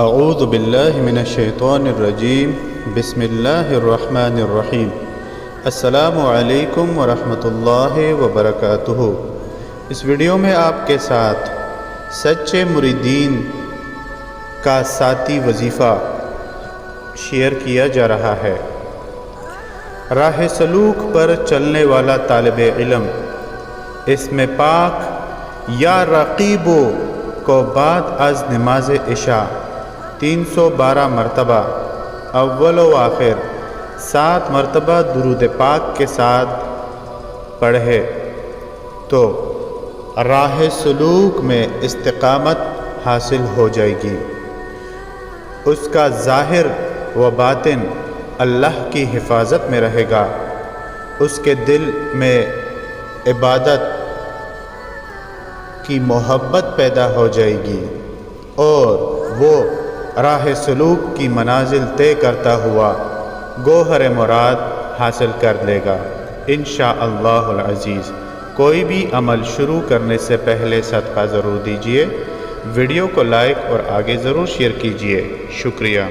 اعوذ باللہ من الشیطان الرجیم بسم اللہ الرحمن الرحیم السلام علیکم ورحمۃ اللہ وبرکاتہ۔ اس ویڈیو میں آپ کے ساتھ سچے مریدین کا ذاتی وظیفہ شیئر کیا جا رہا ہے۔ راہ سلوک پر چلنے والا طالب علم اسم پاک یا رقیبو کو بعد از نماز عشاء 312 مرتبہ اول و آخر 7 مرتبہ درود پاک کے ساتھ پڑھے تو راہ سلوک میں استقامت حاصل ہو جائے گی۔ اس کا ظاہر و باطن اللہ کی حفاظت میں رہے گا۔ اس کے دل میں عبادت کی محبت پیدا ہو جائے گی اور وہ راہ سلوک کی منازل طے کرتا ہوا گوہر مراد حاصل کر لے گا انشاءاللہ العزیز۔ کوئی بھی عمل شروع کرنے سے پہلے صدقہ ضرور دیجیے، ویڈیو کو لائک اور آگے ضرور شیئر کیجیے۔ شکریہ۔